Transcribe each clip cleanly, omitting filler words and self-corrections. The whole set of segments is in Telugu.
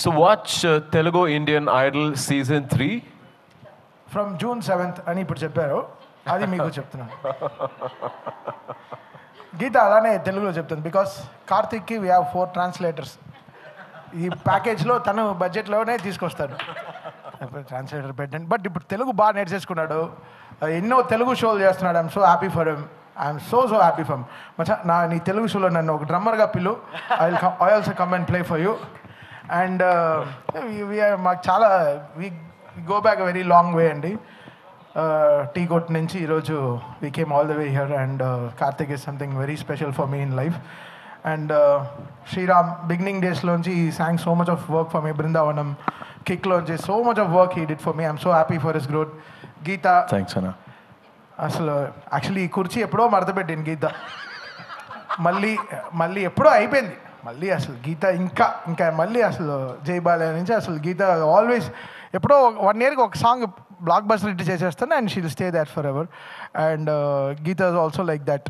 So watch Telugu Indian Idol season 3 from June 7th అని ఇప్పుడు చెప్పారు, అది మీకు చెప్తున్నాను. గీత అలానే తెలుగులో చెప్తుంది, బికాస్ కార్తిక్కి వీ హ్యావ్ 4 ట్రాన్స్లేటర్స్. ఈ ప్యాకేజ్లో తను బడ్జెట్లోనే తీసుకొస్తాడు ట్రాన్స్లేటర్ పెట్టండి. బట్ ఇప్పుడు తెలుగు బాగా నేర్చేసుకున్నాడు, ఎన్నో తెలుగు షోలు చేస్తున్నాడు. I'm so happy for him, I'm so happy for him. మచ్చా నీ తెలుగు షోలో నన్ను ఒక డ్రమ్మర్గా పిలు, I also come and play for you. And మాకు చాలా we go back very long way అండి. టీ కొట్ నుంచి ఈరోజు we came all the way here, and Karthik is something very special for me in life. And Sriram beginning డేస్లోంచి ఈ song so much of work for me, Brindavanam కిక్లోంచి so much of work he did for me. I'm so happy for his growth. Geetha thanks అన్న. అసలు యాక్చువల్లీ ఈ కుర్చీ ఎప్పుడో మడతపెట్టింది గీత, మళ్ళీ ఎప్పుడో అయిపోయింది. మళ్ళీ అసలు గీత ఇంకా మళ్ళీ అసలు జై బాలయ్య నుంచి అసలు గీత ఆల్వేస్ ఎప్పుడో 1 yearకి ఒక సాంగ్ బ్లాక్ బస్టర్ హిట్ చేసేస్తాను, and she will stay that forever. And Geetha is also like that.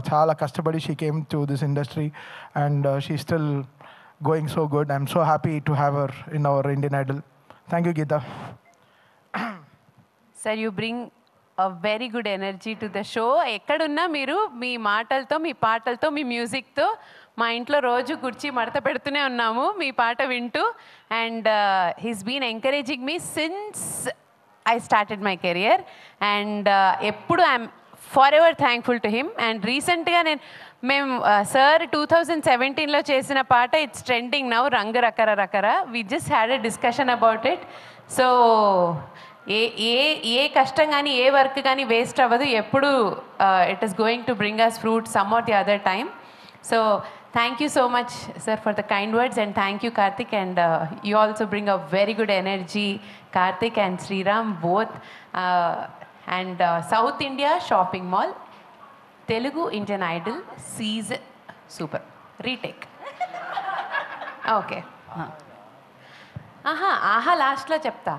చాలా కష్టపడి she came to this industry, and she still going so good. I'm so happy to have her in our Indian Idol. Thank you Geetha. Sir, you bring a very good energy to the show. ఎక్కడున్నా మీరు మీ మాటలతో, మీ పాటలతో, మీ మ్యూజిక్తో మా ఇంట్లో రోజు కుర్చీ మడత పెడుతూనే ఉన్నాము మీ పాట వింటూ. And he's been encouraging me since I started my career, and ఎప్పుడు I'm for ever thankful to him. And రీసెంట్గా మేము సార్ 2017లో చేసిన పాట ఇట్స్ ట్రెండింగ్ నౌ, రంగు రకర రకర. We just had a discussion about it. So ఏ కష్టం కానీ ఏ వర్క్ కానీ వేస్ట్ అవ్వదు, ఎప్పుడు it is going to bring us fruit some or the other time. So thank you so much sir for the kind words, and thank you Karthik. And you also bring a very good energy, Karthik and Sriram both. And south India shopping mall, Telugu Indian idol season super retake. Okay, ఆహా లాస్ట్లో చెప్తా.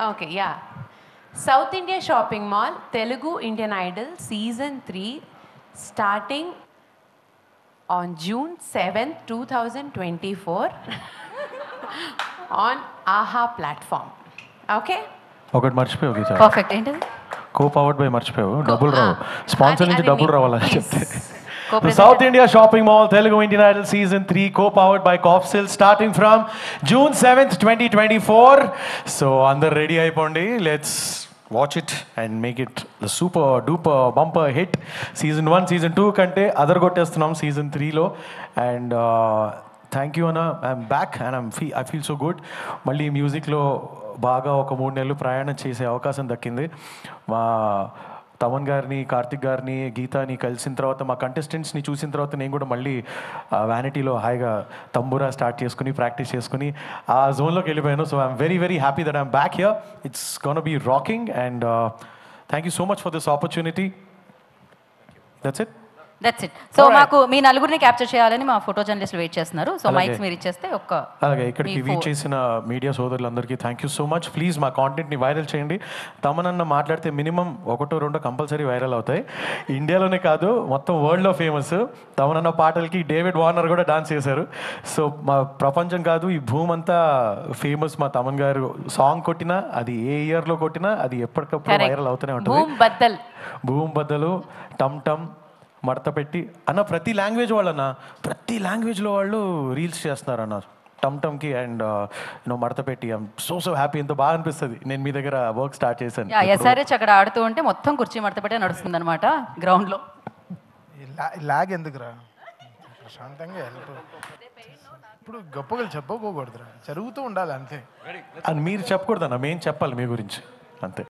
Okay, yeah. South India shopping mall, Telugu Indian idol season 3 starting on June 7th, 2024 on ఆహా ప్లాట్ఫామ్. ఓకే, ఒకటి మర్చిపోయావు గీత. పర్ఫెక్ట్. ఏంటది? కో పవర్డ్ బై మర్చిపోయావు, డబ్బులు రావు. స్పాన్సర్ నుంచి డబ్బులు రావాలని చెప్తే. South India Shopping Mall, Telugu Indian Idol Season 3, co-powered by Cofsil, starting from June 7th, 2024. So, under ready అయిపోండి. Let's watch it and make it the super duper bumper hit. Season 1, Season 2 కంటే అదరగొట్టేస్తున్నాం Season 3లో. And థ్యాంక్ యూ అన్న. I'm back and I feel so good. మళ్ళీ మ్యూజిక్లో బాగా ఒక 3 నెలలు ప్రయాణం చేసే అవకాశం దక్కింది. మా తమన్ గారిని, కార్తిక్ గారిని, గీతాని కలిసిన తర్వాత, మా కంటెస్టెంట్స్ని చూసిన తర్వాత నేను కూడా మళ్ళీ వ్యానిటీలో హాయిగా తంబూరా స్టార్ట్ చేసుకుని ప్రాక్టీస్ చేసుకుని ఆ జోన్లోకి వెళ్ళిపోయాను. So I'm very very happy that I'm back here. It's gonna be rocking, and thank you so much for this opportunity. That's it. So మాకు మీ నలుగురిని క్యాప్చర్ చేయాలని మా ఫోటో జర్నలిస్టులు వెయిట్ చేస్తున్నారు. సో మైక్స్ మీరు ఇచ్చేస్తే అలాగే ఇక్కడికి వీచ్ చేసిన మీడియా సోదరులందరికీ thank you so much. Please మా కాంటెంట్ని వైరల్ చేయండి. తమనన్న మాట్లాడితే మినిమం 1-2 కంపల్సరీ వైరల్ అవుతాయి. ఇండియాలోనే కాదు, మొత్తం వరల్డ్లో ఫేమస్. తమనన్న పాటలకి డేవిడ్ వార్నర్ కూడా డాన్స్ చేశారు. సో మా ప్రపంచం కాదు, ఈ భూమి అంతా ఫేమస్. మా తమన్ గారు సాంగ్ కొట్టినా, అది ఏ ఇయర్లో కొట్టినా అది ఎప్పటికప్పుడు వైరల్ అవుతూనే ఉంటుంది. భూమ్ బద్దలు, టమ్ టమ్, మడత పెట్టి అన్న, ప్రతి లాంగ్వేజ్ ప్రతి లాంగ్వేజ్లో వాళ్ళు రీల్స్ చేస్తున్నారు అన్న టమ్ టమ్కి. అండ్ మడత పెట్టి ఐఎమ్ సో హ్యాపీ. ఎంతో బాగా అనిపిస్తుంది. నేను మీ దగ్గర వర్క్ స్టార్ట్ చేశాను. ఎస్ఆర్హెచ్ అక్కడ ఆడుతూ ఉంటే మొత్తం కుర్చీ మడత పెట్టి నడుస్తుంది అనమాట గ్రౌండ్లో. లాగ్ ఎందుకురా, ప్రశాంతంగా ఇప్పుడు గొప్పగా చెప్పుకోకూడదురా, జరుగుతూ ఉండాలి అంతే. అది మీరు చెప్పకూడదన్న, మేము చెప్పాలి మీ గురించి అంతే.